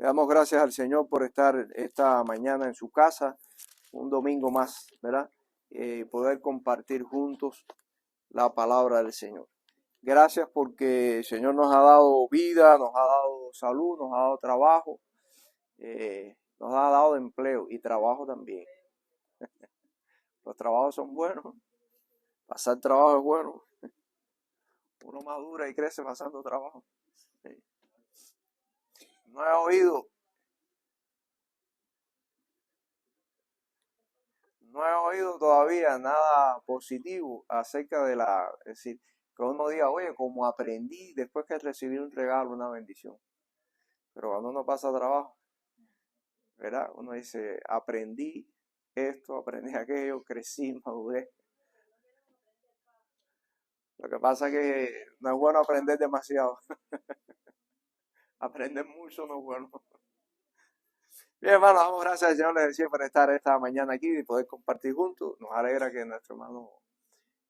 Le damos gracias al Señor por estar esta mañana en su casa, un domingo más, ¿verdad? Poder compartir juntos la palabra del Señor. Gracias porque el Señor nos ha dado vida, nos ha dado salud, nos ha dado trabajo, nos ha dado empleo y trabajo también. Los trabajos son buenos, pasar trabajo es bueno. Uno madura y crece pasando trabajo. No he oído todavía nada positivo acerca de es decir, que uno diga, oye, como aprendí después que recibí un regalo, una bendición. Pero cuando uno pasa trabajo, ¿verdad? Uno dice, aprendí esto, aprendí aquello, crecí, maduré. Lo que pasa es que no es bueno aprender demasiado. Aprender mucho no es bueno. Bien, hermano, damos gracias al Señor, les decía, por estar esta mañana aquí y poder compartir juntos. Nos alegra que nuestro hermano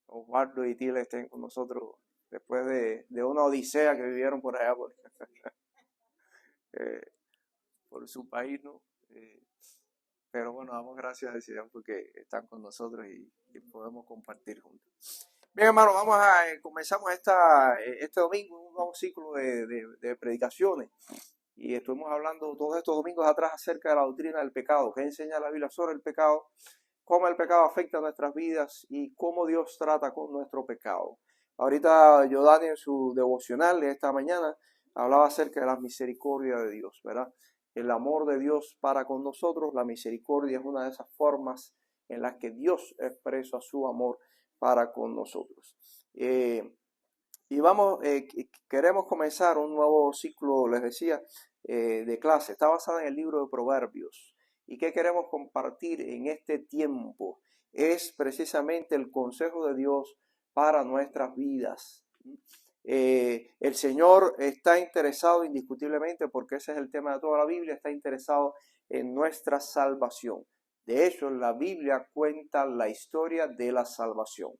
Osvaldo y Tila estén con nosotros después de una odisea que vivieron por allá por su país, ¿no? Pero bueno, damos gracias al Señor porque están con nosotros y podemos compartir juntos. Bien, hermano, comenzamos este domingo un nuevo ciclo de predicaciones. Y estuvimos hablando todos estos domingos atrás acerca de la doctrina del pecado, qué enseña la Biblia sobre el pecado, cómo el pecado afecta a nuestras vidas y cómo Dios trata con nuestro pecado. Ahorita Yodani en su devocional de esta mañana hablaba acerca de la misericordia de Dios, ¿verdad? El amor de Dios para con nosotros, la misericordia es una de esas formas en las que Dios expresa su amor para con nosotros. Queremos comenzar un nuevo ciclo, les decía, de clase. Está basada en el libro de Proverbios. ¿Y qué queremos compartir en este tiempo? Es precisamente el consejo de Dios para nuestras vidas. El Señor está interesado indiscutiblemente, porque ese es el tema de toda la Biblia, está interesado en nuestra salvación. De hecho, la Biblia cuenta la historia de la salvación.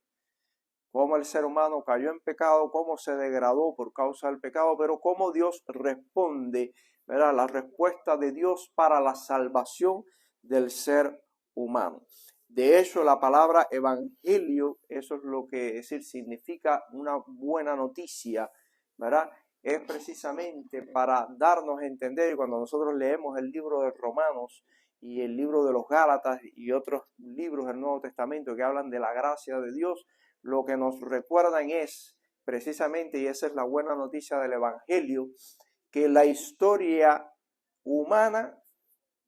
Cómo el ser humano cayó en pecado, cómo se degradó por causa del pecado, pero cómo Dios responde, ¿verdad? La respuesta de Dios para la salvación del ser humano. De hecho, la palabra evangelio, eso es lo que significa una buena noticia, ¿verdad? Es precisamente para darnos a entender, y cuando nosotros leemos el libro de Romanos y el libro de los Gálatas y otros libros del Nuevo Testamento que hablan de la gracia de Dios, lo que nos recuerdan es precisamente, y esa es la buena noticia del evangelio, que la historia humana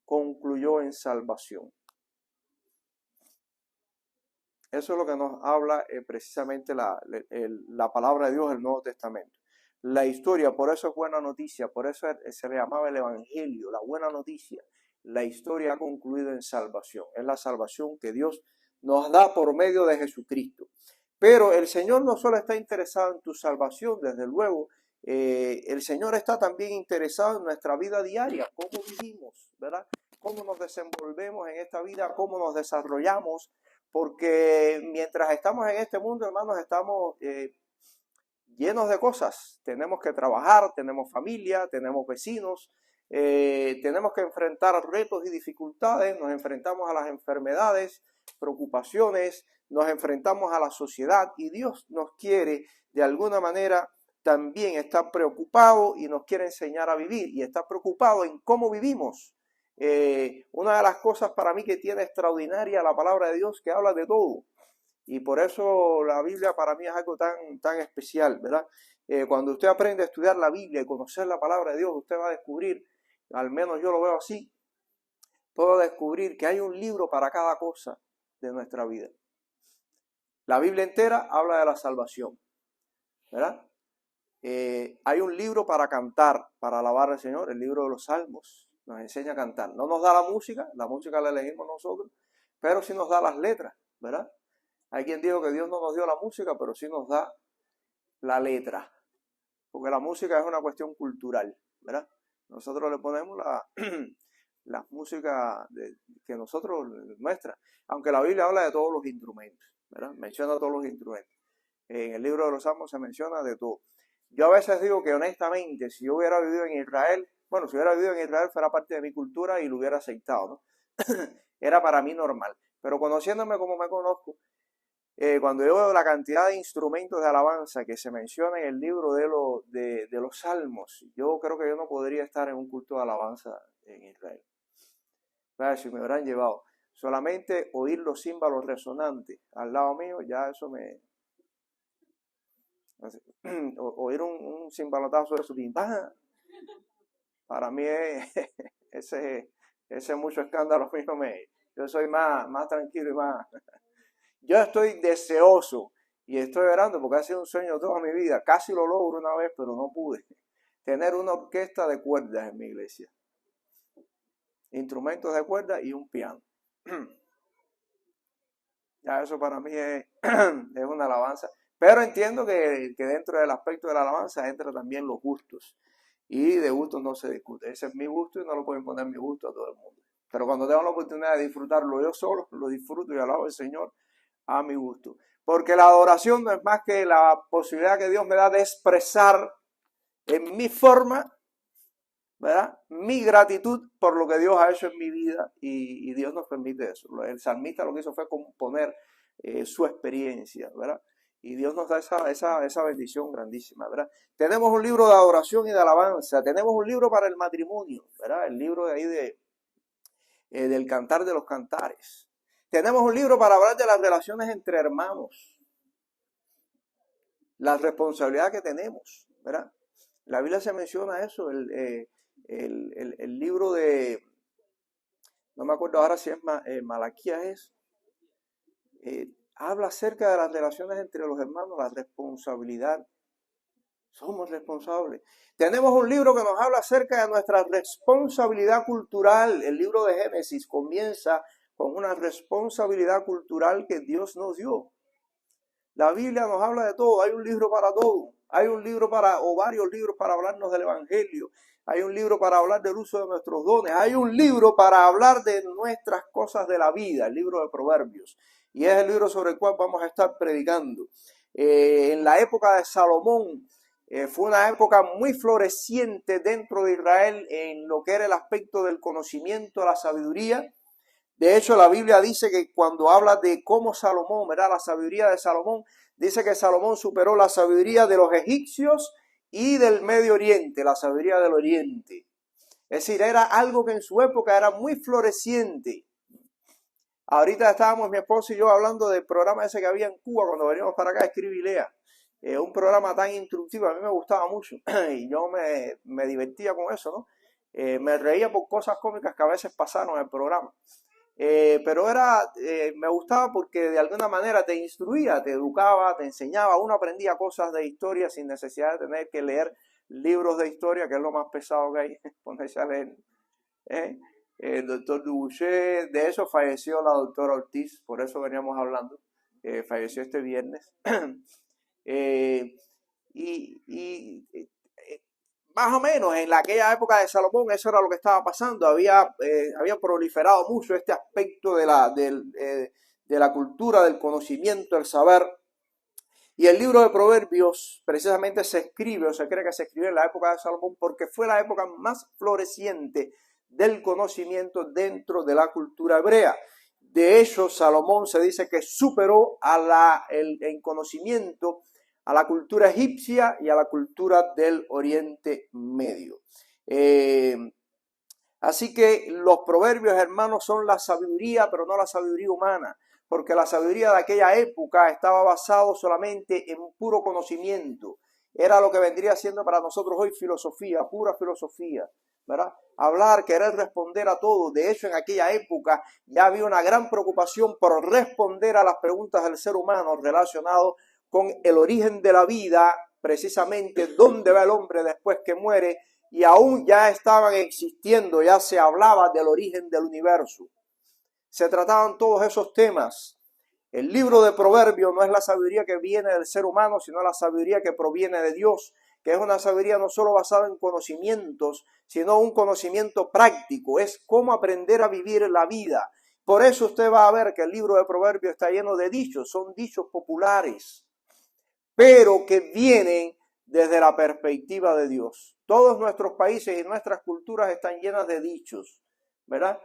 concluyó en salvación. Eso es lo que nos habla precisamente la palabra de Dios del Nuevo Testamento. La historia, por eso es buena noticia, por eso se le llamaba el evangelio, la buena noticia. La historia ha concluido en salvación. Es la salvación que Dios nos da por medio de Jesucristo. Pero el Señor no solo está interesado en tu salvación, desde luego, el Señor está también interesado en nuestra vida diaria, cómo vivimos, ¿verdad? Cómo nos desenvolvemos en esta vida, cómo nos desarrollamos, porque mientras estamos en este mundo, hermanos, estamos llenos de cosas. Tenemos que trabajar, tenemos familia, tenemos vecinos, tenemos que enfrentar retos y dificultades, nos enfrentamos a las enfermedades, preocupaciones, nos enfrentamos a la sociedad y Dios nos quiere de alguna manera también estar preocupado y nos quiere enseñar a vivir y está preocupado en cómo vivimos. Una de las cosas para mí que tiene extraordinaria la palabra de Dios, que habla de todo. Y por eso la Biblia para mí es algo tan especial, ¿verdad? Cuando usted aprende a estudiar la Biblia y conocer la palabra de Dios, usted va a descubrir, al menos yo lo veo así, puedo descubrir que hay un libro para cada cosa de nuestra vida. La Biblia entera habla de la salvación, ¿verdad? Hay un libro para cantar, para alabar al Señor, el libro de los Salmos, nos enseña a cantar. No nos da la música la elegimos nosotros, pero sí nos da las letras, ¿verdad? Hay quien dijo que Dios no nos dio la música, pero sí nos da la letra, porque la música es una cuestión cultural, ¿verdad? Nosotros le ponemos la música que nosotros, nuestra, aunque la Biblia habla de todos los instrumentos, ¿verdad? Menciona todos los instrumentos. En el libro de los Salmos se menciona de todo. Yo a veces digo que honestamente, si yo hubiera vivido en Israel, Bueno, si hubiera vivido en Israel fuera parte de mi cultura y lo hubiera aceptado, ¿no? Era para mí normal. Pero conociéndome como me conozco, cuando yo veo la cantidad de instrumentos de alabanza que se menciona en el libro de los Salmos, yo creo que yo no podría estar en un culto de alabanza en Israel. ¿Verdad? Si me hubieran llevado solamente oír los címbalos resonantes al lado mío, ya eso me... Oír un cimbalotazo de eso, para mí ese mucho escándalo mío yo soy más tranquilo y más... Yo estoy deseoso y estoy orando porque ha sido un sueño toda mi vida. Casi lo logro una vez, pero no pude. Tener una orquesta de cuerdas en mi iglesia. Instrumentos de cuerda y un piano. Ya eso para mí es una alabanza. Pero entiendo que dentro del aspecto de la alabanza entra también los gustos. Y de gustos no se discute. Ese es mi gusto y no lo pueden poner mi gusto a todo el mundo. Pero cuando tengo la oportunidad de disfrutarlo yo solo, lo disfruto y alabo al Señor a mi gusto. Porque la adoración no es más que la posibilidad que Dios me da de expresar en mi forma, ¿verdad?, mi gratitud por lo que Dios ha hecho en mi vida, y Dios nos permite eso. El salmista lo que hizo fue componer su experiencia, ¿verdad? Y Dios nos da esa bendición grandísima, ¿verdad? Tenemos un libro de adoración y de alabanza, tenemos un libro para el matrimonio, ¿verdad? El libro de ahí del Cantar de los Cantares. Tenemos un libro para hablar de las relaciones entre hermanos, la responsabilidad que tenemos, ¿verdad? La Biblia se menciona eso, el libro de, no me acuerdo ahora si es Malaquías, habla acerca de las relaciones entre los hermanos, la responsabilidad. Somos responsables. Tenemos un libro que nos habla acerca de nuestra responsabilidad cultural. El libro de Génesis comienza con una responsabilidad cultural que Dios nos dio. La Biblia nos habla de todo, hay un libro para todo. Hay un libro o varios libros para hablarnos del Evangelio. Hay un libro para hablar del uso de nuestros dones. Hay un libro para hablar de nuestras cosas de la vida, el libro de Proverbios. Y es el libro sobre el cual vamos a estar predicando. En la época de Salomón, fue una época muy floreciente dentro de Israel en lo que era el aspecto del conocimiento, la sabiduría. De hecho, la Biblia dice que cuando habla de cómo Salomón, ¿verdad?, la sabiduría de Salomón, dice que Salomón superó la sabiduría de los egipcios y del Medio Oriente, la sabiduría del Oriente. Es decir, era algo que en su época era muy floreciente. Ahorita estábamos mi esposo y yo hablando del programa ese que había en Cuba cuando veníamos para acá, Escribe y Lea. Un programa tan instructivo, a mí me gustaba mucho y yo me divertía con eso, ¿no? Me reía por cosas cómicas que a veces pasaron en el programa. Pero me gustaba porque de alguna manera te instruía, te educaba, te enseñaba. Uno aprendía cosas de historia sin necesidad de tener que leer libros de historia, que es lo más pesado que hay, ponerse a leer. El doctor Dubuché, de eso falleció la doctora Ortiz, por eso veníamos hablando, falleció este viernes. Más o menos en aquella época de Salomón eso era lo que estaba pasando. Había proliferado mucho este aspecto de la cultura, del conocimiento, del saber. Y el libro de Proverbios precisamente se escribe, o se cree que se escribió en la época de Salomón, porque fue la época más floreciente del conocimiento dentro de la cultura hebrea. De hecho, Salomón se dice que superó en conocimiento a la cultura egipcia y a la cultura del Oriente Medio. Así que los proverbios, hermanos, son la sabiduría, pero no la sabiduría humana, porque la sabiduría de aquella época estaba basado solamente en puro conocimiento. Era lo que vendría siendo para nosotros hoy filosofía, pura filosofía, ¿verdad? Hablar, querer responder a todo. De hecho, en aquella época ya había una gran preocupación por responder a las preguntas del ser humano relacionadas con el origen de la vida, precisamente dónde va el hombre después que muere, y aún ya estaban existiendo, ya se hablaba del origen del universo. Se trataban todos esos temas. El libro de Proverbios no es la sabiduría que viene del ser humano, sino la sabiduría que proviene de Dios, que es una sabiduría no solo basada en conocimientos, sino un conocimiento práctico. Es cómo aprender a vivir la vida. Por eso usted va a ver que el libro de Proverbios está lleno de dichos, son dichos populares, pero que vienen desde la perspectiva de Dios. Todos nuestros países y nuestras culturas están llenas de dichos, ¿verdad?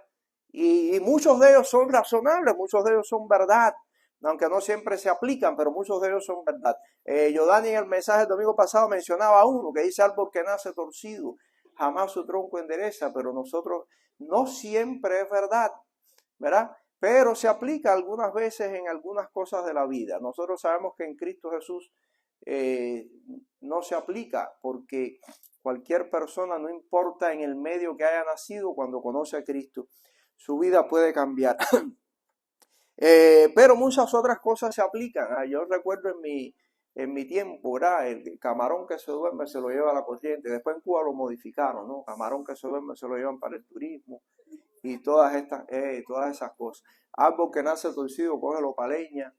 Y muchos de ellos son razonables, muchos de ellos son verdad, aunque no siempre se aplican, pero muchos de ellos son verdad. Yodani en el mensaje del domingo pasado mencionaba uno que dice: árbol que nace torcido, jamás su tronco endereza, pero nosotros no siempre es verdad, ¿verdad? Pero se aplica algunas veces en algunas cosas de la vida. Nosotros sabemos que en Cristo Jesús no se aplica, porque cualquier persona, no importa en el medio que haya nacido, cuando conoce a Cristo, su vida puede cambiar. Pero muchas otras cosas se aplican. Yo recuerdo en mi tiempo, ¿verdad? El camarón que se duerme se lo lleva a la corriente. Después en Cuba lo modificaron, ¿no? Camarón que se duerme se lo llevan para el turismo y todas esas cosas. Árbol que nace torcido, cógelo para leña.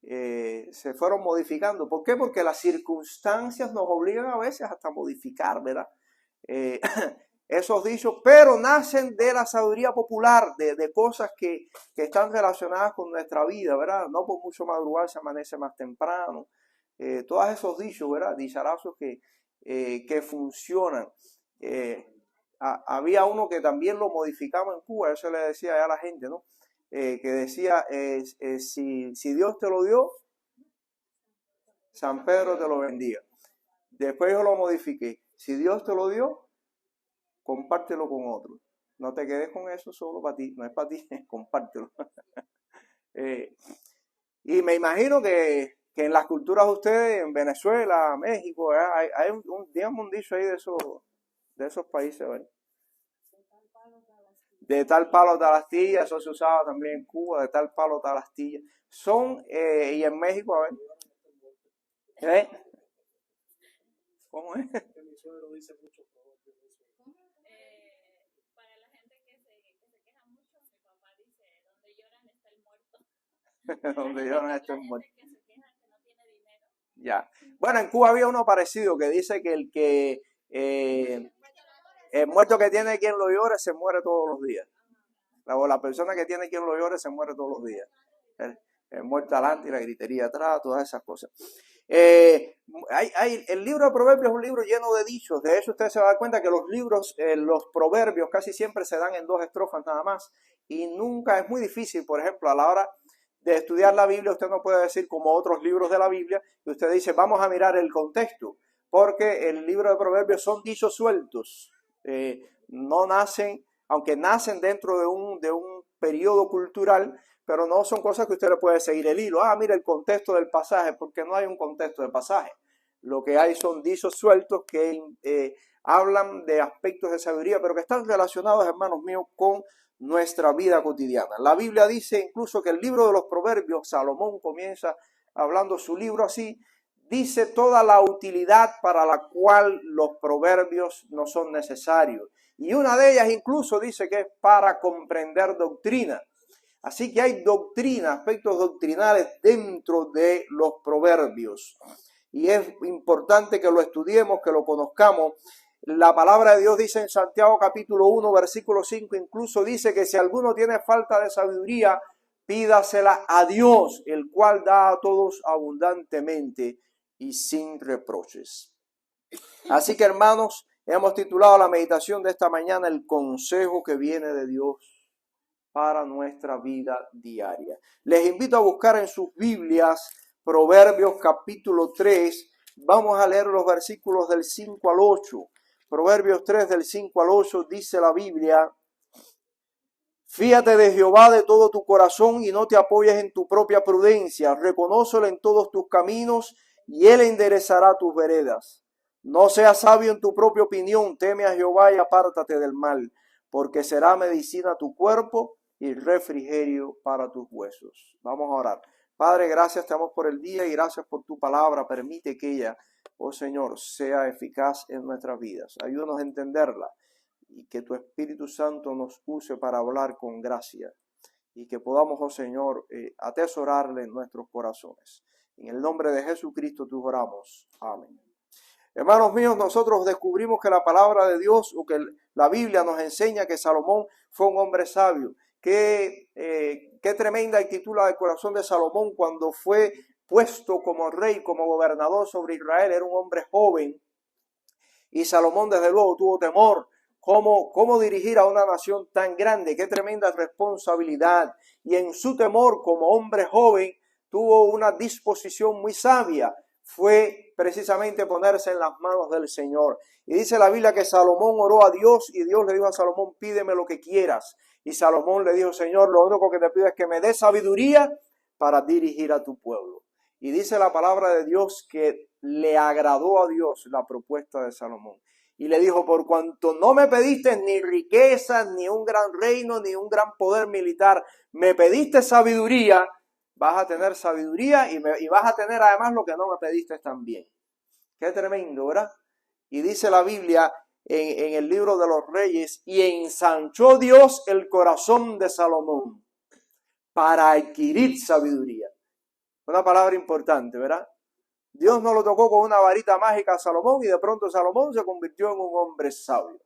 Se fueron modificando. ¿Por qué? Porque las circunstancias nos obligan a veces hasta modificar, ¿verdad? Esos dichos, pero nacen de la sabiduría popular, de cosas que están relacionadas con nuestra vida, ¿verdad? No por mucho madrugar se amanece más temprano. Todos esos dichos, ¿verdad? Dicharazos que funcionan. Había uno que también lo modificamos en Cuba, eso le decía ya a la gente, ¿no? Que decía, si Dios te lo dio, San Pedro te lo bendiga. Después yo lo modifiqué: si Dios te lo dio, compártelo con otros. No te quedes con eso solo para ti, no es para ti, compártelo. Y me imagino que en las culturas de ustedes, en Venezuela, México, hay digamos un dicho ahí de esos países, ¿verdad? De tal palo tal astilla, eso se usaba también en Cuba, de tal palo tal astilla. Y en México, a ver. ¿Cómo es? Mi suegro dice mucho para la gente que se queja mucho, mi papá dice: donde lloran está el muerto. Donde lloran está el muerto. Que se queja que no tiene dinero. Ya. Bueno, en Cuba había uno parecido que dice que el muerto que tiene quien lo llore se muere todos los días. O la persona que tiene quien lo llore se muere todos los días. El muerto adelante y la gritería atrás, todas esas cosas. El libro de Proverbios es un libro lleno de dichos. De hecho, usted se va a dar cuenta que los proverbios casi siempre se dan en 2 estrofas nada más. Y nunca es muy difícil, por ejemplo, a la hora de estudiar la Biblia, usted no puede decir como otros libros de la Biblia, que usted dice: vamos a mirar el contexto, porque el libro de Proverbios son dichos sueltos. No nacen, aunque nacen dentro de un periodo cultural, pero no son cosas que usted le puede seguir el hilo. Mira el contexto del pasaje, porque no hay un contexto del pasaje. Lo que hay son dichos sueltos que hablan de aspectos de sabiduría, pero que están relacionados, hermanos míos, con nuestra vida cotidiana. La Biblia dice incluso que el libro de los Proverbios, Salomón comienza hablando su libro así, dice toda la utilidad para la cual los proverbios no son necesarios. Y una de ellas incluso dice que es para comprender doctrina. Así que hay doctrina, aspectos doctrinales dentro de los proverbios. Y es importante que lo estudiemos, que lo conozcamos. La palabra de Dios dice en Santiago capítulo 1, versículo 5, incluso dice que si alguno tiene falta de sabiduría, pídasela a Dios, el cual da a todos abundantemente y sin reproches. Así que, hermanos, hemos titulado la meditación de esta mañana: el consejo que viene de Dios para nuestra vida diaria. Les invito a buscar en sus Biblias Proverbios capítulo 3. Vamos a leer los versículos del 5 al 8. Proverbios 3 del 5 al 8 dice la Biblia: fíate de Jehová de todo tu corazón y no te apoyes en tu propia prudencia. Reconócelo en todos tus caminos y él enderezará tus veredas. No seas sabio en tu propia opinión, teme a Jehová y apártate del mal, porque será medicina a tu cuerpo y refrigerio para tus huesos. Vamos a orar. Padre, gracias te damos por el día y gracias por tu palabra. Permite que ella, oh Señor, sea eficaz en nuestras vidas. Ayúdanos a entenderla y que tu Espíritu Santo nos use para hablar con gracia y que podamos, oh Señor, atesorarle en nuestros corazones. En el nombre de Jesucristo te oramos. Amén. Hermanos míos, nosotros descubrimos que la palabra de Dios, o que la Biblia nos enseña que Salomón fue un hombre sabio. Qué tremenda actitud la del corazón de Salomón cuando fue puesto como rey, como gobernador sobre Israel, era un hombre joven. Y Salomón desde luego tuvo temor. ¿Cómo dirigir a una nación tan grande? Qué tremenda responsabilidad. Y en su temor como hombre joven tuvo una disposición muy sabia. Fue precisamente ponerse en las manos del Señor. Y dice la Biblia que Salomón oró a Dios y Dios le dijo a Salomón, pídeme lo que quieras. Y Salomón le dijo, Señor, lo único que te pido es que me des sabiduría para dirigir a tu pueblo. Y dice la palabra de Dios que le agradó a Dios la propuesta de Salomón. Y le dijo, por cuanto no me pediste ni riquezas, ni un gran reino, ni un gran poder militar, me pediste sabiduría, vas a tener sabiduría y vas a tener además lo que no me pediste también. Qué tremendo, ¿verdad? Y dice la Biblia en el libro de los Reyes, y ensanchó Dios el corazón de Salomón para adquirir sabiduría. Una palabra importante, ¿verdad? Dios no lo tocó con una varita mágica a Salomón y de pronto Salomón se convirtió en un hombre sabio.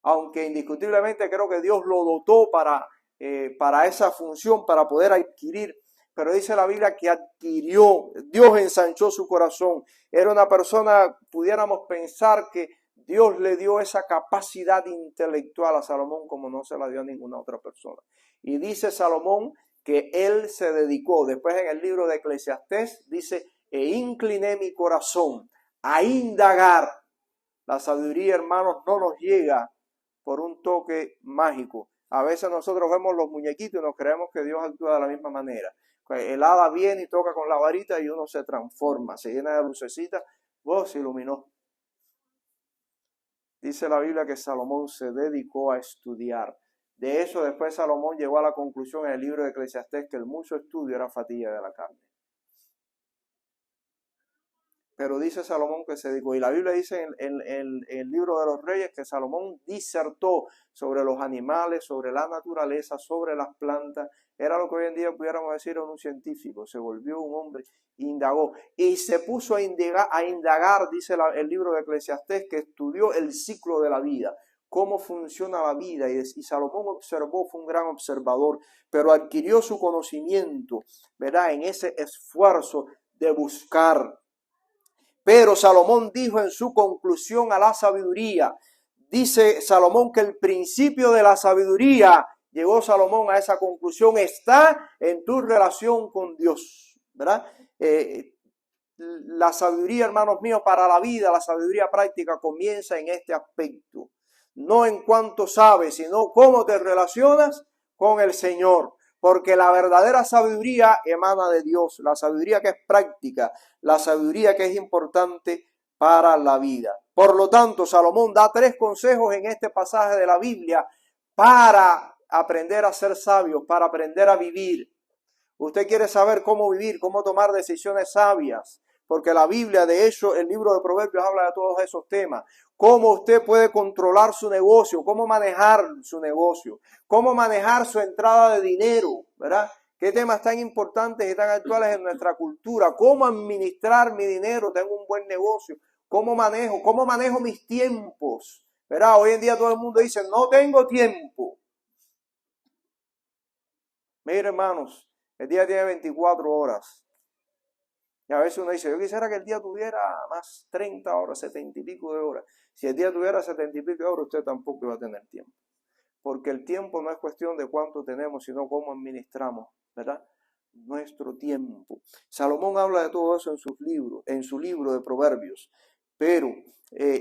Aunque indiscutiblemente creo que Dios lo dotó para esa función, para poder adquirir. Pero dice la Biblia que adquirió, Dios ensanchó su corazón. Era una persona, pudiéramos pensar que Dios le dio esa capacidad intelectual a Salomón como no se la dio a ninguna otra persona. Y dice Salomón que él se dedicó, después en el libro de Eclesiastés dice, e incliné mi corazón a indagar. La sabiduría, hermanos, no nos llega por un toque mágico. A veces nosotros vemos los muñequitos y nos creemos que Dios actúa de la misma manera. El hada viene y toca con la varita y uno se transforma, se llena de lucecitas, se iluminó. Dice la Biblia que Salomón se dedicó a estudiar. De eso después Salomón llegó a la conclusión en el libro de Eclesiastés que el mucho estudio era fatiga de la carne. Pero dice Salomón que se dedicó. Y la Biblia dice en el libro de los Reyes que Salomón disertó sobre los animales, sobre la naturaleza, sobre las plantas. Era lo que hoy en día pudiéramos decir un científico. Se volvió un hombre, indagó. Y se puso a indagar, dice el libro de Eclesiastés, que estudió el ciclo de la vida. Cómo funciona la vida. Y Salomón observó, fue un gran observador, pero adquirió su conocimiento, ¿verdad? En ese esfuerzo de buscar. Pero Salomón dijo en su conclusión a la sabiduría, dice Salomón que el principio de la sabiduría, llegó Salomón a esa conclusión, está en tu relación con Dios, ¿verdad? La sabiduría, hermanos míos, para la vida, la sabiduría práctica comienza en este aspecto. No en cuanto sabes, sino cómo te relacionas con el Señor. Porque la verdadera sabiduría emana de Dios, la sabiduría que es práctica, la sabiduría que es importante para la vida. Por lo tanto, Salomón da 3 consejos en este pasaje de la Biblia para aprender a ser sabios, para aprender a vivir. Usted quiere saber cómo vivir, cómo tomar decisiones sabias, porque la Biblia, de hecho, el libro de Proverbios habla de todos esos temas. Cómo usted puede controlar su negocio, cómo manejar su negocio, cómo manejar su entrada de dinero, ¿verdad? Qué temas tan importantes y tan actuales en nuestra cultura. Cómo administrar mi dinero, tengo un buen negocio. Cómo manejo mis tiempos, ¿verdad? Hoy en día todo el mundo dice, no tengo tiempo. Mire, hermanos, el día tiene 24 horas. Y a veces uno dice, yo quisiera que el día tuviera más 30 horas, 70 y pico de horas. Si el día tuviera 70 y pico de horas, usted tampoco iba a tener tiempo. Porque el tiempo no es cuestión de cuánto tenemos, sino cómo administramos, ¿verdad? Nuestro tiempo. Salomón habla de todo eso en su libro de Proverbios. Pero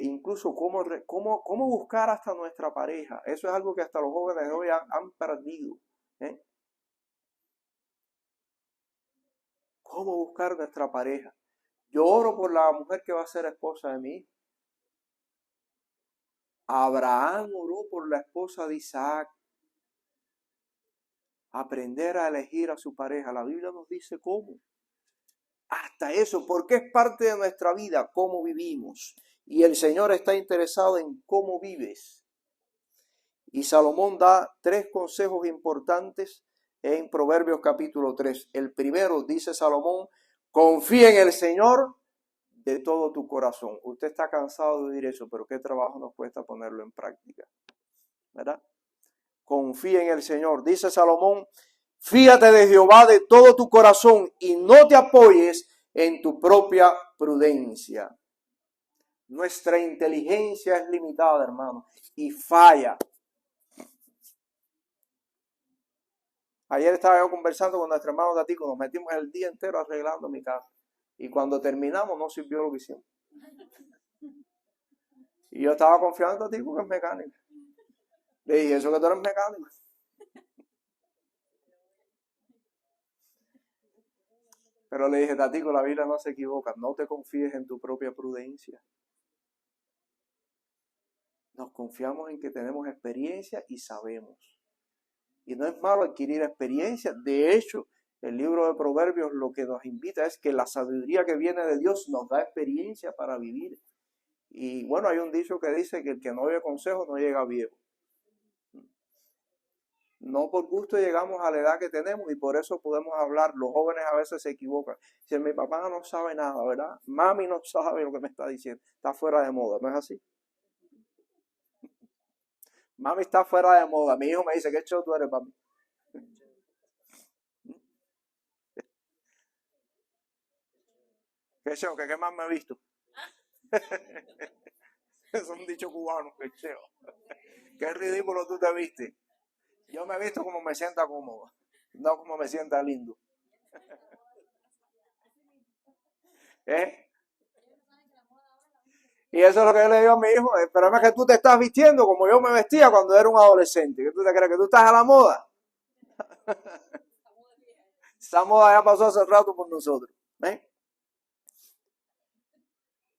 incluso cómo buscar hasta nuestra pareja. Eso es algo que hasta los jóvenes de hoy han perdido. ¿Cómo buscar nuestra pareja? Yo oro por la mujer que va a ser esposa de mí. Abraham oró por la esposa de Isaac. Aprender a elegir a su pareja. La Biblia nos dice cómo. Hasta eso, porque es parte de nuestra vida, cómo vivimos. Y el Señor está interesado en cómo vives. Y Salomón da 3 consejos importantes en Proverbios capítulo 3. El primero, dice Salomón, confía en el Señor de todo tu corazón. Usted está cansado de oír eso, pero qué trabajo nos cuesta ponerlo en práctica, ¿verdad? Confía en el Señor. Dice Salomón, Fíate de Jehová de todo tu corazón y no te apoyes en tu propia prudencia. Nuestra inteligencia es limitada, hermano, y falla. Ayer estaba yo conversando con nuestro hermano Tatico, nos metimos el día entero arreglando mi casa. Y cuando terminamos no sirvió lo que hicimos. Y yo estaba confiando en Tatico que es mecánico. Le dije, ¿eso que tú eres mecánico? Pero le dije, Tatico, la Biblia no se equivoca. No te confíes en tu propia prudencia. Nos confiamos en que tenemos experiencia y sabemos. Y no es malo adquirir experiencia. De hecho, el libro de Proverbios lo que nos invita es que la sabiduría que viene de Dios nos da experiencia para vivir. Y bueno, hay un dicho que dice que el que no oye consejo no llega viejo. No por gusto llegamos a la edad que tenemos y por eso podemos hablar. Los jóvenes a veces se equivocan. Si mi papá no sabe nada, ¿verdad? Mami no sabe lo que me está diciendo. Está fuera de moda, ¿no es así? Mami está fuera de moda. Mi hijo me dice, ¿qué show tú eres, papi? ¿Qué show? ¿Qué más me he visto? Es un dicho cubano, qué show. Qué ridículo tú te viste. Yo me he visto como me sienta cómodo, no como me sienta lindo. ¿Eh? Y eso es lo que yo le digo a mi hijo. El problema es que tú te estás vistiendo como yo me vestía cuando era un adolescente. ¿Qué tú te crees? ¿Que tú estás a la moda? Esa moda ya pasó hace rato por nosotros. ¿Eh?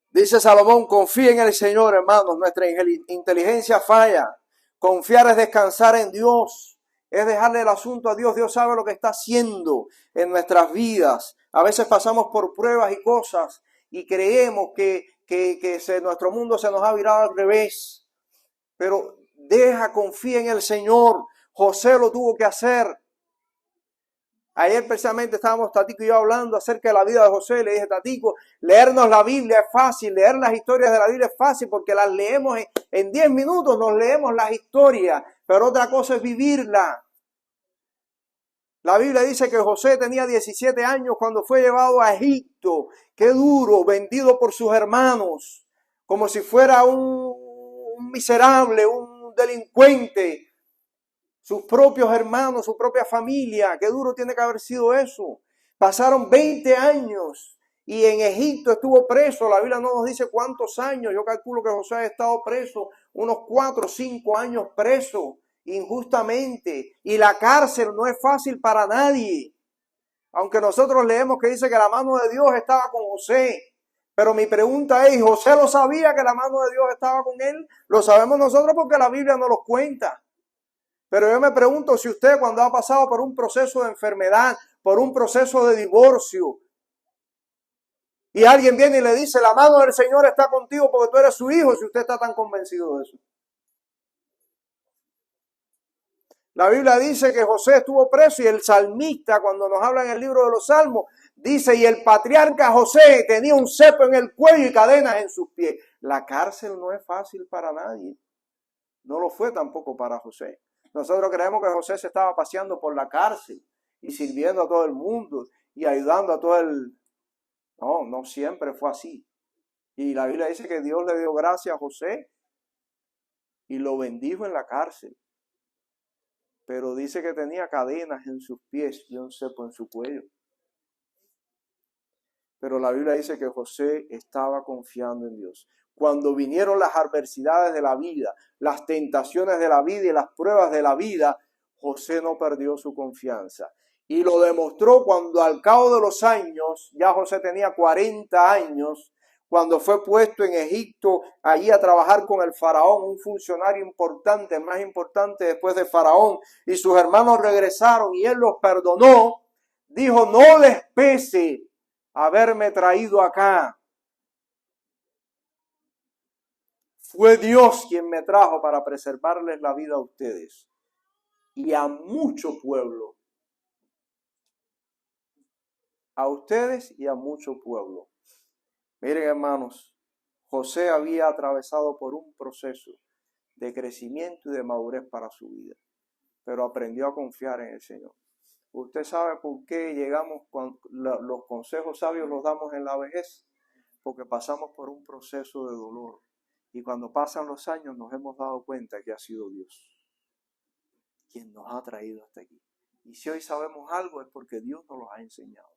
Dice Salomón, confía en el Señor, hermanos. Nuestra inteligencia falla. Confiar es descansar en Dios. Es dejarle el asunto a Dios. Dios sabe lo que está haciendo en nuestras vidas. A veces pasamos por pruebas y cosas y creemos que nuestro mundo se nos ha virado al revés. Pero confía en el Señor. José lo tuvo que hacer. Ayer precisamente estábamos Tatico y yo hablando acerca de la vida de José. Le dije, Tatico, leernos la Biblia es fácil, leer las historias de la Biblia es fácil porque las leemos en 10 minutos, nos leemos las historias, pero otra cosa es vivirla. La Biblia dice que José tenía 17 años cuando fue llevado a Egipto. Qué duro, vendido por sus hermanos, como si fuera un miserable, un delincuente. Sus propios hermanos, su propia familia. Qué duro tiene que haber sido eso. Pasaron 20 años y en Egipto estuvo preso. La Biblia no nos dice cuántos años. Yo calculo que José ha estado preso unos 4 o 5 años preso injustamente. Y la cárcel no es fácil para nadie. Aunque nosotros leemos que dice que la mano de Dios estaba con José. Pero mi pregunta es, ¿José lo sabía que la mano de Dios estaba con él? Lo sabemos nosotros porque la Biblia nos lo cuenta. Pero yo me pregunto si usted cuando ha pasado por un proceso de enfermedad, por un proceso de divorcio, y alguien viene y le dice, la mano del Señor está contigo porque tú eres su hijo, si usted está tan convencido de eso. La Biblia dice que José estuvo preso y el salmista, cuando nos habla en el libro de los Salmos, dice, y el patriarca José tenía un cepo en el cuello y cadenas en sus pies. La cárcel no es fácil para nadie. No lo fue tampoco para José. Nosotros creemos que José se estaba paseando por la cárcel y sirviendo a todo el mundo y ayudando a todo el... No, no siempre fue así. Y la Biblia dice que Dios le dio gracia a José y lo bendijo en la cárcel. Pero dice que tenía cadenas en sus pies y un cepo en su cuello. Pero la Biblia dice que José estaba confiando en Dios. Cuando vinieron las adversidades de la vida, las tentaciones de la vida y las pruebas de la vida, José no perdió su confianza. Y lo demostró cuando al cabo de los años, ya José tenía 40 años, cuando fue puesto en Egipto, allí a trabajar con el faraón, un funcionario importante, el más importante después de faraón, y sus hermanos regresaron y él los perdonó, dijo, no les pese haberme traído acá. Fue Dios quien me trajo para preservarles la vida a ustedes y a mucho pueblo. A ustedes y a mucho pueblo. Miren, hermanos, José había atravesado por un proceso de crecimiento y de madurez para su vida, pero aprendió a confiar en el Señor. Usted sabe por qué llegamos, los consejos sabios los damos en la vejez, porque pasamos por un proceso de dolor. Y cuando pasan los años nos hemos dado cuenta que ha sido Dios quien nos ha traído hasta aquí. Y si hoy sabemos algo es porque Dios nos lo ha enseñado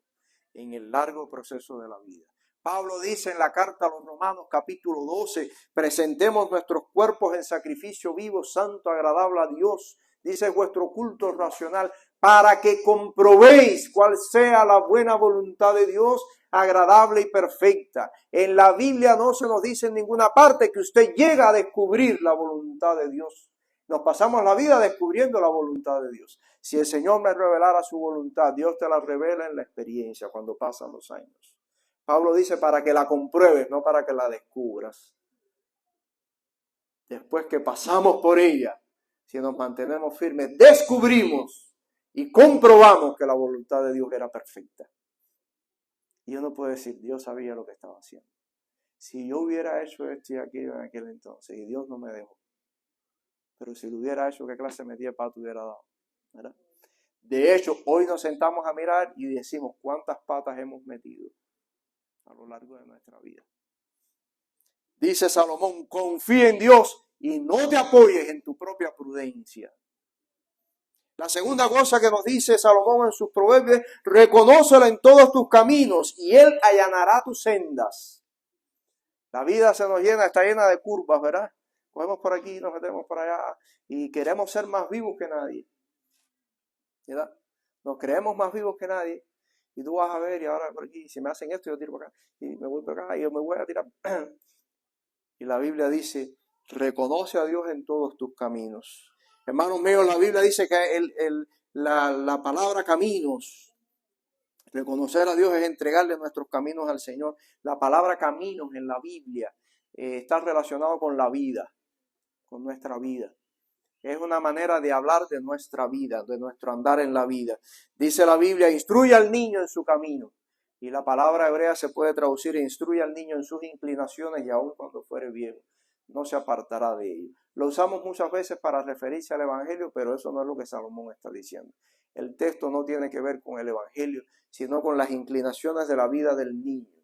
en el largo proceso de la vida. Pablo dice en la carta a los Romanos capítulo 12, presentemos nuestros cuerpos en sacrificio vivo, santo, agradable a Dios. Dice vuestro culto racional, para que comprobéis cuál sea la buena voluntad de Dios, agradable y perfecta. En la Biblia no se nos dice en ninguna parte que usted llega a descubrir la voluntad de Dios. Nos pasamos la vida descubriendo la voluntad de Dios. Si el Señor me revelara su voluntad, Dios te la revela en la experiencia cuando pasan los años. Pablo dice para que la compruebes, no para que la descubras. Después que pasamos por ella, si nos mantenemos firmes, descubrimos y comprobamos que la voluntad de Dios era perfecta. Y uno puede decir, Dios sabía lo que estaba haciendo. Si yo hubiera hecho esto y aquello en aquel entonces, y Dios no me dejó. Pero si lo hubiera hecho, ¿qué clase de pato hubiera dado? ¿Verdad? De hecho, hoy nos sentamos a mirar y decimos cuántas patas hemos metido a lo largo de nuestra vida. Dice Salomón, confía en Dios y no te apoyes en tu propia prudencia. La segunda cosa que nos dice Salomón en sus proverbios, reconócelo en todos tus caminos y Él allanará tus sendas. La vida se nos llena, está llena de curvas, ¿verdad? Cogemos por aquí, nos metemos por allá y queremos ser más vivos que nadie. ¿Verdad? Nos creemos más vivos que nadie. Y tú vas a ver, y ahora por aquí, si me hacen esto, yo tiro por acá. Y me voy por acá, y yo me voy a tirar. Y la Biblia dice, reconoce a Dios en todos tus caminos. Hermanos míos, la Biblia dice que la palabra caminos, reconocer a Dios es entregarle nuestros caminos al Señor. La palabra caminos en la Biblia está relacionado con la vida, con nuestra vida. Es una manera de hablar de nuestra vida, de nuestro andar en la vida. Dice la Biblia, instruye al niño en su camino. Y la palabra hebrea se puede traducir, instruye al niño en sus inclinaciones y aun cuando fuere viejo, no se apartará de ello. Lo usamos muchas veces para referirse al Evangelio, pero eso no es lo que Salomón está diciendo. El texto no tiene que ver con el Evangelio, sino con las inclinaciones de la vida del niño.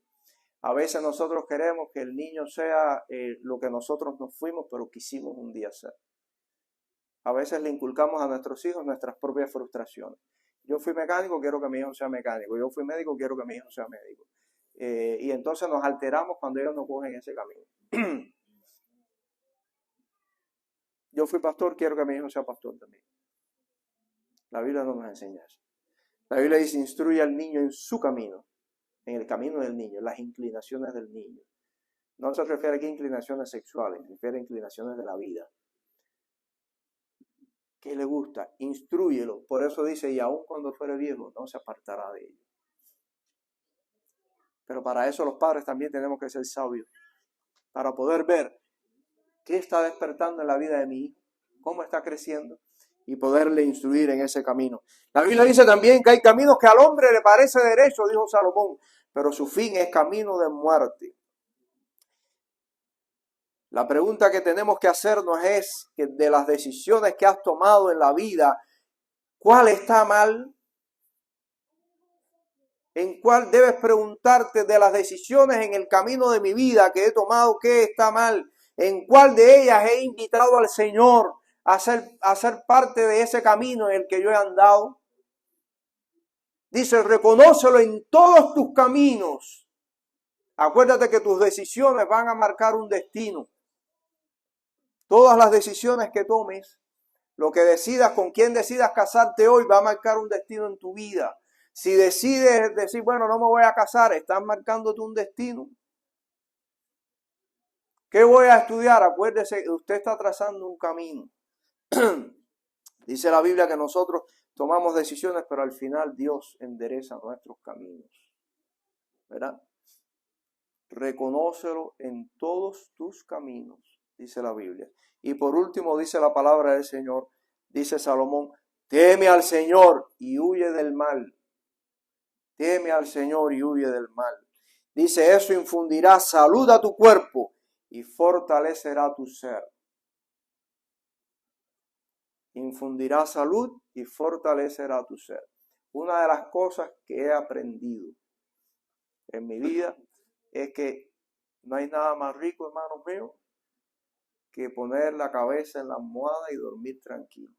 A veces nosotros queremos que el niño sea lo que nosotros nos fuimos, pero quisimos un día ser. A veces le inculcamos a nuestros hijos nuestras propias frustraciones. Yo fui mecánico, quiero que mi hijo sea mecánico. Yo fui médico, quiero que mi hijo sea médico. Y entonces nos alteramos cuando ellos no cogen ese camino. Yo fui pastor, quiero que mi hijo sea pastor también. La Biblia no nos enseña eso. La Biblia dice, instruye al niño en su camino, en el camino del niño, las inclinaciones del niño. No se refiere aquí a inclinaciones sexuales, se refiere a inclinaciones de la vida. ¿Qué le gusta? Instrúyelo. Por eso dice, y aun cuando fuere viejo, no se apartará de ello. Pero para eso los padres también tenemos que ser sabios. Para poder ver qué está despertando en la vida de mi hijo, cómo está creciendo, y poderle instruir en ese camino. La Biblia dice también que hay caminos que al hombre le parece derecho, dijo Salomón, pero su fin es camino de muerte. La pregunta que tenemos que hacernos es que de las decisiones que has tomado en la vida, ¿cuál está mal? ¿En cuál debes preguntarte de las decisiones en el camino de mi vida que he tomado, qué está mal? ¿En cuál de ellas he invitado al Señor a ser parte de ese camino en el que yo he andado? Dice, reconócelo en todos tus caminos. Acuérdate que tus decisiones van a marcar un destino. Todas las decisiones que tomes, lo que decidas, con quién decidas casarte hoy, va a marcar un destino en tu vida. Si decides decir, bueno, no me voy a casar, estás marcándote un destino. ¿Qué voy a estudiar? Acuérdese, usted está trazando un camino. Dice la Biblia que nosotros tomamos decisiones, pero al final Dios endereza nuestros caminos. ¿Verdad? Reconócelo en todos tus caminos, dice la Biblia. Y por último dice la palabra del Señor, dice Salomón, teme al Señor y huye del mal. Teme al Señor y huye del mal. Dice, eso infundirá salud a tu cuerpo y fortalecerá tu ser. Infundirá salud y fortalecerá tu ser. Una de las cosas que he aprendido en mi vida es que no hay nada más rico, hermanos míos, que poner la cabeza en la almohada y dormir tranquilo.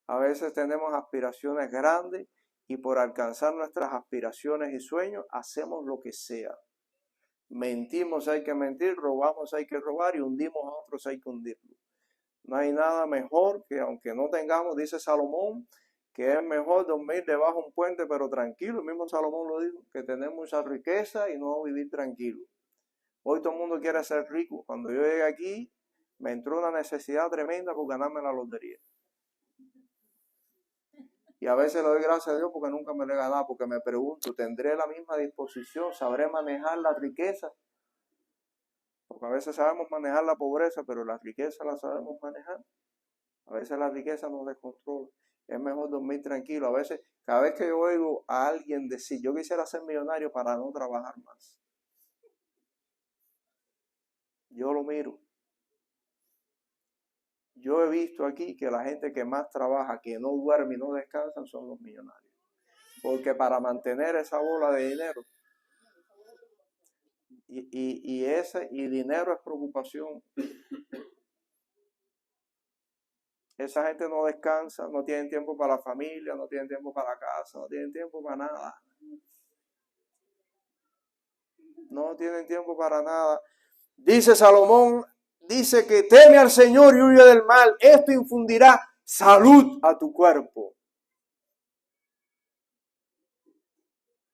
A veces tenemos aspiraciones grandes y por alcanzar nuestras aspiraciones y sueños hacemos lo que sea. Mentimos, hay que mentir, robamos, hay que robar y hundimos a otros, hay que hundirlos. No hay nada mejor que, aunque no tengamos, dice Salomón, que es mejor dormir debajo de un puente pero tranquilo. El mismo Salomón lo dijo, que tener mucha riqueza y no vivir tranquilo. Hoy todo el mundo quiere ser rico. Cuando yo llegué aquí, me entró una necesidad tremenda por ganarme la lotería. Y a veces le doy gracias a Dios porque nunca me lo he ganado, porque me pregunto, ¿tendré la misma disposición? ¿Sabré manejar la riqueza? Porque a veces sabemos manejar la pobreza, pero la riqueza la sabemos manejar. A veces la riqueza nos descontrola. Es mejor dormir tranquilo. A veces, cada vez que yo oigo a alguien decir, yo quisiera ser millonario para no trabajar más, yo lo miro. Yo he visto aquí que la gente que más trabaja, que no duerme y no descansa, son los millonarios. Porque para mantener esa bola de dinero, y dinero es preocupación. Esa gente no descansa, no tienen tiempo para la familia, no tienen tiempo para la casa, no tienen tiempo para nada. No tienen tiempo para nada. Dice Salomón, dice que teme al Señor y huye del mal. Esto infundirá salud a tu cuerpo.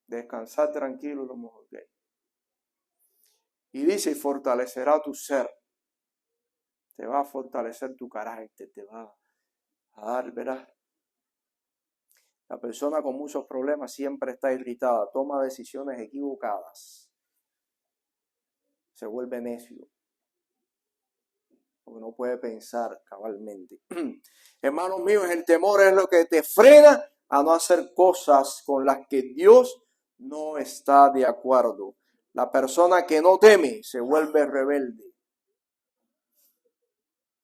Descansar tranquilo es lo mejor que hay. Y dice, y fortalecerá tu ser. Te va a fortalecer tu carácter, te va a dar, verás. La persona con muchos problemas siempre está irritada, toma decisiones equivocadas. Se vuelve necio. Porque no puede pensar cabalmente. Hermanos míos, el temor es lo que te frena a no hacer cosas con las que Dios no está de acuerdo. La persona que no teme se vuelve rebelde.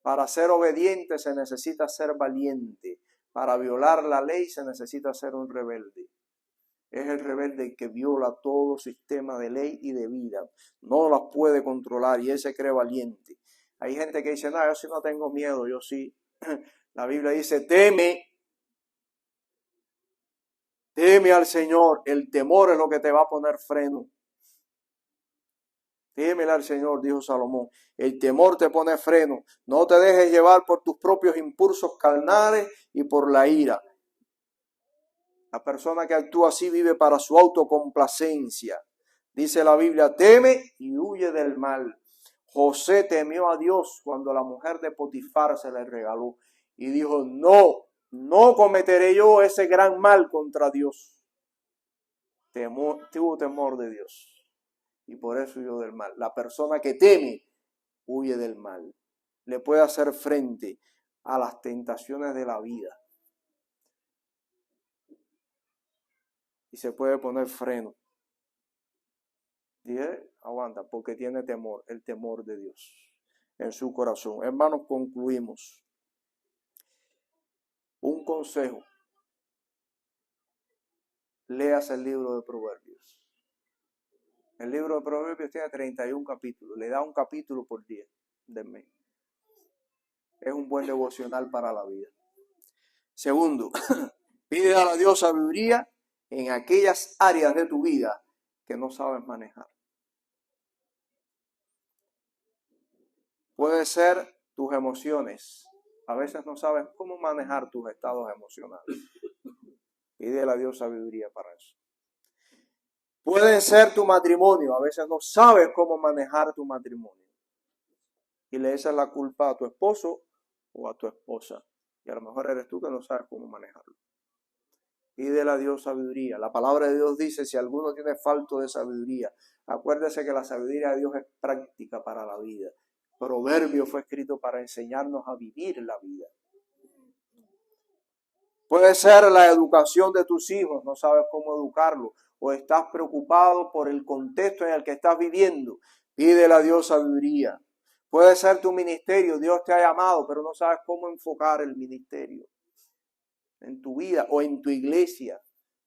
Para ser obediente se necesita ser valiente. Para violar la ley se necesita ser un rebelde. Es el rebelde el que viola todo sistema de ley y de vida. No las puede controlar y él se cree valiente. Hay gente que dice, no, yo sí no tengo miedo, yo sí. La Biblia dice, teme al Señor. El temor es lo que te va a poner freno. Témele al Señor, dijo Salomón. El temor te pone freno. No te dejes llevar por tus propios impulsos carnales y por la ira. La persona que actúa así vive para su autocomplacencia. Dice la Biblia, teme y huye del mal. José temió a Dios cuando la mujer de Potifar se le regaló. Y dijo, no cometeré yo ese gran mal contra Dios. Tuvo temor de Dios. Y por eso huyó del mal. La persona que teme, huye del mal. Le puede hacer frente a las tentaciones de la vida. Y se puede poner freno. Dije, aguanta, porque tiene temor, el temor de Dios en su corazón. Hermanos, concluimos. Un consejo. Léase el libro de Proverbios. El libro de Proverbios tiene 31 capítulos. Le da un capítulo por día del mes. Es un buen devocional para la vida. Segundo, pide a Dios sabiduría en aquellas áreas de tu vida que no sabes manejar. Puede ser tus emociones. A veces no sabes cómo manejar tus estados emocionales. Pídele a Dios sabiduría para eso. Puede ser tu matrimonio. A veces no sabes cómo manejar tu matrimonio. Y le echas la culpa a tu esposo o a tu esposa. Y a lo mejor eres tú que no sabes cómo manejarlo. Pídele a Dios sabiduría. La palabra de Dios dice, si alguno tiene falto de sabiduría, acuérdese que la sabiduría de Dios es práctica para la vida. Proverbio fue escrito para enseñarnos a vivir la vida. Puede ser la educación de tus hijos, no sabes cómo educarlos, o estás preocupado por el contexto en el que estás viviendo. Pídele a Dios sabiduría. Puede ser tu ministerio, Dios te ha llamado, pero no sabes cómo enfocar el ministerio. en tu vida o en tu iglesia.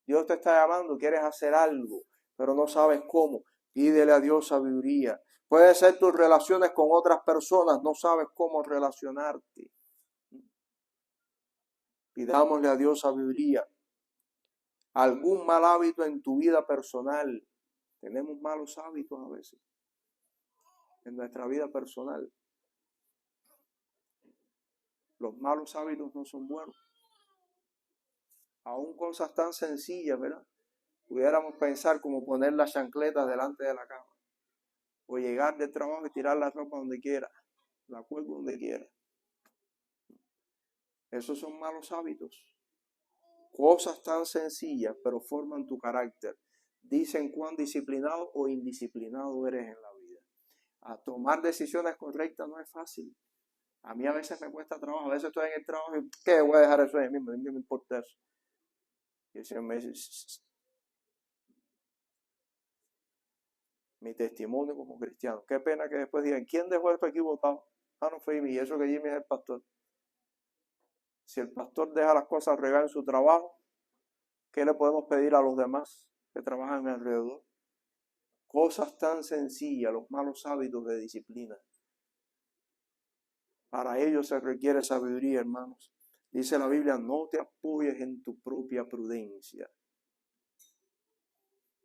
Dios te está llamando, quieres hacer algo, pero no sabes cómo. Pídele a Dios sabiduría. Puede ser tus relaciones con otras personas, no sabes cómo relacionarte. Pidámosle a Dios sabiduría. Algún mal hábito en tu vida personal. Tenemos malos hábitos a veces en nuestra vida personal. Los malos hábitos no son buenos. Aún cosas tan sencillas, ¿verdad? Pudiéramos pensar como poner las chancletas delante de la cama. O llegar del trabajo y tirar la ropa donde quiera. La cuelgo donde quiera. Esos son malos hábitos. Cosas tan sencillas, pero forman tu carácter. Dicen cuán disciplinado o indisciplinado eres en la vida. A tomar decisiones correctas no es fácil. A mí a veces me cuesta trabajo. A veces estoy en el trabajo y ¿qué? Voy a dejar eso de mí. ¿Qué me importa eso? Y el Señor me dice, mi testimonio como cristiano. Qué pena que después digan, ¿quién dejó esto aquí botado? Ah, no fue Jimmy. Y eso que Jimmy es el pastor. Si el pastor deja las cosas regadas en su trabajo, ¿qué le podemos pedir a los demás que trabajan alrededor? Cosas tan sencillas, los malos hábitos de disciplina. Para ello se requiere sabiduría, hermanos. Dice la Biblia, no te apoyes en tu propia prudencia.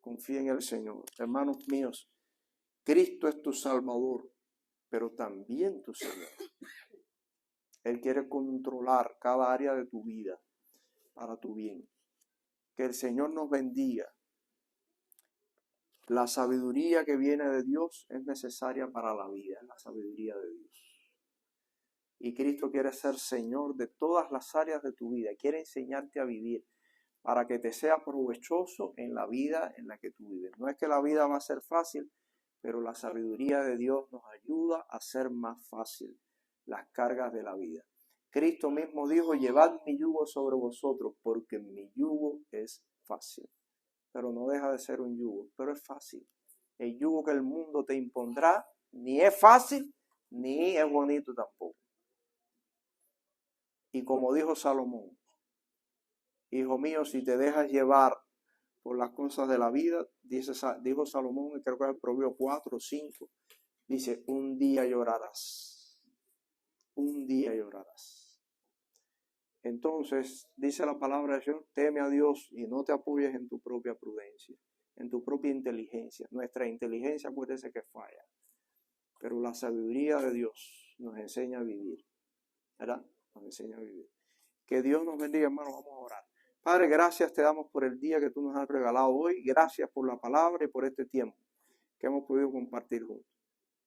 Confía en el Señor. Hermanos míos, Cristo es tu Salvador, pero también tu Señor. Él quiere controlar cada área de tu vida para tu bien. Que el Señor nos bendiga. La sabiduría que viene de Dios es necesaria para la vida, la sabiduría de Dios. Y Cristo quiere ser Señor de todas las áreas de tu vida. Quiere enseñarte a vivir para que te sea provechoso en la vida en la que tú vives. No es que la vida va a ser fácil, pero la sabiduría de Dios nos ayuda a hacer más fácil las cargas de la vida. Cristo mismo dijo, llevad mi yugo sobre vosotros, porque mi yugo es fácil. Pero no deja de ser un yugo, pero es fácil. El yugo que el mundo te impondrá ni es fácil, ni es bonito tampoco. Y como dijo Salomón, hijo mío, si te dejas llevar por las cosas de la vida, dijo Salomón, creo que es el Proverbio 4 o 5, dice, un día llorarás. Un día llorarás. Entonces, dice la palabra de Dios, teme a Dios y no te apoyes en tu propia prudencia, en tu propia inteligencia. Nuestra inteligencia puede ser que falla, pero la sabiduría de Dios nos enseña a vivir, ¿verdad? Nos enseña a vivir. Que Dios nos bendiga, hermanos, vamos a orar. Padre, gracias te damos por el día que tú nos has regalado hoy. Gracias por la palabra y por este tiempo que hemos podido compartir juntos.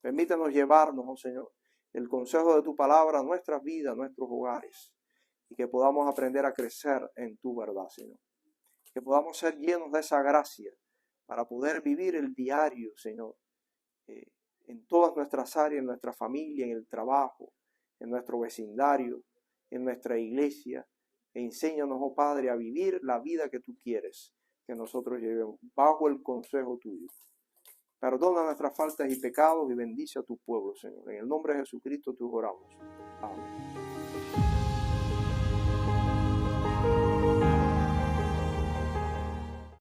Permítanos llevarnos, oh Señor, el consejo de tu palabra a nuestras vidas, a nuestros hogares. Y que podamos aprender a crecer en tu verdad, Señor. Que podamos ser llenos de esa gracia para poder vivir el diario, Señor, en todas nuestras áreas, en nuestra familia, en el trabajo, en nuestro vecindario, en nuestra iglesia. Enséñanos, oh Padre, a vivir la vida que tú quieres que nosotros llevemos bajo el consejo tuyo. Perdona nuestras faltas y pecados y bendice a tu pueblo, Señor. En el nombre de Jesucristo te oramos. Amén.